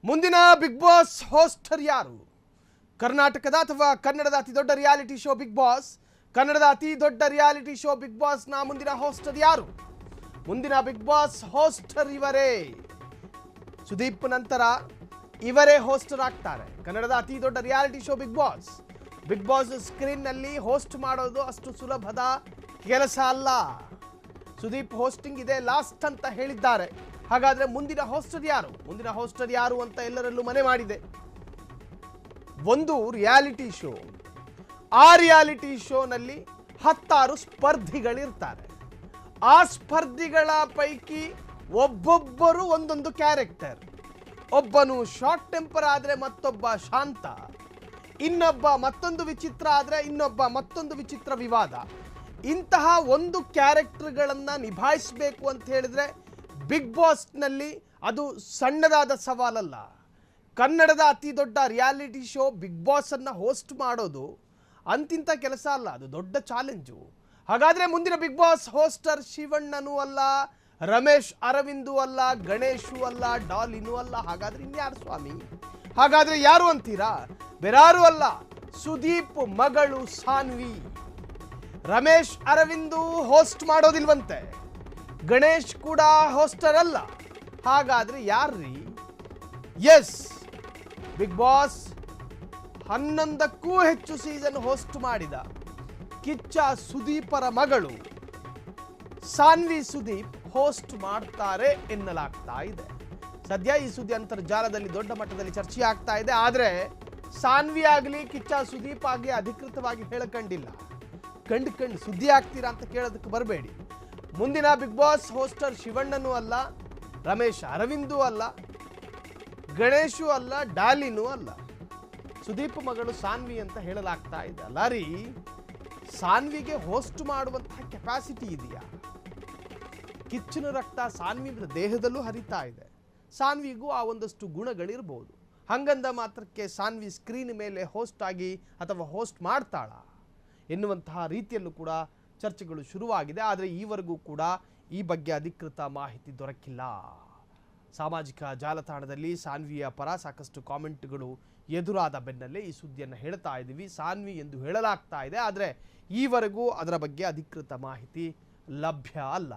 ಮುಂದಿನ big boss ಹೋಸ್ಟರ್ ಯಾರು? ಕರ್ನಾಟಕದ ಅಥವಾ ಕನ್ನಡದ ಅತಿ ದೊಡ್ಡ ರಿಯಾಲಿಟಿ ಶೋ ಬಿಗ್ ಬಾಸ್, ಕನ್ನಡದ ಅತಿ ದೊಡ್ಡ ರಿಯಾಲಿಟಿ ಶೋ ಬಿಗ್ ಬಾಸ್ ನ ಮುಂದಿನ ಹೋಸ್ಟರ್ ಯಾರು? ಮುಂದಿನ ಬಿಗ್ ಬಾಸ್ ಹೋಸ್ಟರ್ ಇವರೇ. ಸುದೀಪ್ ನಂತರ ಇವರೇ ಹೋಸ್ಟರ್ ಆಗ್ತಾರೆ. ಕನ್ನಡದ ಅತಿ ದೊಡ್ಡ reality show Bigg Boss. Bigg Boss screen ನಲ್ಲಿ ಹೋಸ್ಟ್ ಮಾಡೋದು ಅಷ್ಟು ಸುಲಭದ ಕೆಲಸ ಅಲ್ಲ. ಸುದೀಪ್ ಹೋಸ್ಟಿಂಗ್ ಇದೆ ಲಾಸ್ಟ್ ಅಂತ ಹೇಳಿದ್ದಾರೆ. ಹಾಗಾದ್ರೆ ಮುಂದಿನ ಹೋಸ್ಟರ್ ಯಾರು? ಮುಂದಿನ ಹೋಸ್ಟರ್ ಯಾರು ಅಂತ ಎಲ್ಲರಲ್ಲೂ ಮನೆ ಮಾಡಿದೆ. ಒಂದು ರಿಯಾಲಿಟಿ ಶೋ. ಆ ರಿಯಾಲಿಟಿ ಶೋನಲ್ಲಿ 10 ಸ್ಪರ್ಧಿಗಳಿರ್ತಾರೆ. ಆ ಸ್ಪರ್ಧಿಗಳ ಪೈಕಿ ಒಬ್ಬೊಬ್ಬರು ಒಂದೊಂದು ಕ್ಯಾರೆಕ್ಟರ್. ಒಬ್ಬನು ಶಾರ್ಟ್ ಟೆಂಪರ್ ಆದ್ರೆ ಮತ್ತೊಬ್ಬ ಶಾಂತ, ಇನ್ನೊಬ್ಬ ಮತ್ತೊಂದು ವಿಚಿತ್ರ ಆದ್ರೆ ಇನ್ನೊಬ್ಬ ಮತ್ತೊಂದು ವಿಚಿತ್ರ ವಿವಾದ. ಇಂತಹ ಒಂದು ಕ್ಯಾರೆಕ್ಟರ್ಗಳನ್ನು ನಿಭಾಯಿಸಬೇಕು ಅಂತ ಹೇಳಿದ್ರೆ ಬಿಗ್ ಬಾಸ್ನಲ್ಲಿ ಅದು ಸಣ್ಣದಾದ ಸವಾಲಲ್ಲ. ಕನ್ನಡದ ಅತಿ ದೊಡ್ಡ ರಿಯಾಲಿಟಿ ಶೋ ಬಿಗ್ ಬಾಸ್ ಅನ್ನ ಹೋಸ್ಟ್ ಮಾಡೋದು ಅಂತಿಂತ ಕೆಲಸ ಅಲ್ಲ, ಅದು ದೊಡ್ಡ ಚಾಲೆಂಜು. ಹಾಗಾದ್ರೆ ಮುಂದಿನ ಬಿಗ್ ಬಾಸ್ ಹೋಸ್ಟರ್ ಶಿವಣ್ಣನೂ ಅಲ್ಲ, ರಮೇಶ್ ಅರವಿಂದು ಅಲ್ಲ, ಗಣೇಶು ಅಲ್ಲ, ಡಾಲಿನೂ ಅಲ್ಲ. ಹಾಗಾದ್ರೆ ಇನ್ಯಾರು ಸ್ವಾಮಿ? ಹಾಗಾದ್ರೆ ಯಾರು ಅಂತೀರಾ? ಬೇರಾರು ಅಲ್ಲ, ಸುದೀಪ್ ಮಗಳು ಸಾನ್ವಿ. ರಮೇಶ್ ಅರವಿಂದು ಹೋಸ್ಟ್ ಮಾಡೋದಿಲ್ವಂತೆ, ಗಣೇಶ್ ಕೂಡ ಹೋಸ್ಟರ್ ಅಲ್ಲ. ಹಾಗಾದ್ರೆ ಯಾರ್ರೀ? ಎಸ್, ಬಿಗ್ ಬಾಸ್ 11ಕ್ಕೂ ಹೆಚ್ಚು ಸೀಸನ್ ಹೋಸ್ಟ್ ಮಾಡಿದ ಕಿಚ್ಚ ಸುದೀಪರ ಮಗಳು ಸಾನ್ವಿ ಸುದೀಪ್ ಹೋಸ್ಟ್ ಮಾಡ್ತಾರೆ ಎನ್ನಲಾಗ್ತಾ ಇದೆ. ಸದ್ಯ ಈ ಸುದ್ದಿ ಅಂತರ್ಜಾಲದಲ್ಲಿ ದೊಡ್ಡ ಮಟ್ಟದಲ್ಲಿ ಚರ್ಚೆ ಆಗ್ತಾ ಇದೆ. ಆದರೆ ಸಾನ್ವಿ ಆಗಲಿ ಕಿಚ್ಚ ಸುದೀಪ್ ಆಗಲಿ ಅಧಿಕೃತವಾಗಿ ಹೇಳಕೊಂಡಿಲ್ಲ. ಕಂಡು ಸುದ್ದಿ ಆಗ್ತೀರಾ ಅಂತ ಕೇಳೋದಕ್ಕೆ ಬರಬೇಡಿ. ಮುಂದಿನ ಬಿಗ್ ಬಾಸ್ ಹೋಸ್ಟರ್ ಶಿವಣ್ಣನೂ ಅಲ್ಲ, ರಮೇಶ್ ಅರವಿಂದೂ ಅಲ್ಲ, ಗಣೇಶು ಅಲ್ಲ, ಡಾಲಿನೂ ಅಲ್ಲ, ಸುದೀಪ್ ಮಗಳು ಸಾನ್ವಿ ಅಂತ ಹೇಳಲಾಗ್ತಾ ಇದೆ. ಅಲ್ಲ ರೀ, ಸಾನ್ವಿಗೆ ಹೋಸ್ಟ್ ಮಾಡುವಂತಹ ಕೆಪಾಸಿಟಿ ಇದೆಯಾ? ಕಿಚ್ಚಿನ ರಕ್ತ ಸಾನ್ವಿ ದೇಹದಲ್ಲೂ ಹರಿತಾ ಇದೆ. ಸಾನ್ವಿಗೂ ಆ ಒಂದಷ್ಟು ಗುಣಗಳಿರ್ಬೋದು. ಹಂಗಂದ ಮಾತ್ರಕ್ಕೆ ಸಾನ್ವಿ ಸ್ಕ್ರೀನ್ ಮೇಲೆ ಹೋಸ್ಟ್ ಆಗಿ ಅಥವಾ ಹೋಸ್ಟ್ ಮಾಡ್ತಾಳ ಎನ್ನುವಂತಹ ರೀತಿಯಲ್ಲೂ ಕೂಡ ಚರ್ಚೆಗಳು ಶುರುವಾಗಿದೆ. ಆದರೆ ಈವರೆಗೂ ಕೂಡ ಈ ಬಗ್ಗೆ ಅಧಿಕೃತ ಮಾಹಿತಿ ದೊರಕಿಲ್ಲ. ಸಾಮಾಜಿಕ ಜಾಲತಾಣದಲ್ಲಿ ಸಾನ್ವಿಯ ಪರ ಸಾಕಷ್ಟು ಕಾಮೆಂಟ್ಗಳು ಎದುರಾದ ಬೆನ್ನಲ್ಲೇ ಈ ಸುದ್ದಿಯನ್ನು ಹೇಳ್ತಾ ಇದ್ದೀವಿ. ಸಾನ್ವಿ ಎಂದು ಹೇಳಲಾಗ್ತಾ ಇದೆ, ಆದರೆ ಈವರೆಗೂ ಅದರ ಬಗ್ಗೆ ಅಧಿಕೃತ ಮಾಹಿತಿ ಲಭ್ಯ ಅಲ್ಲ.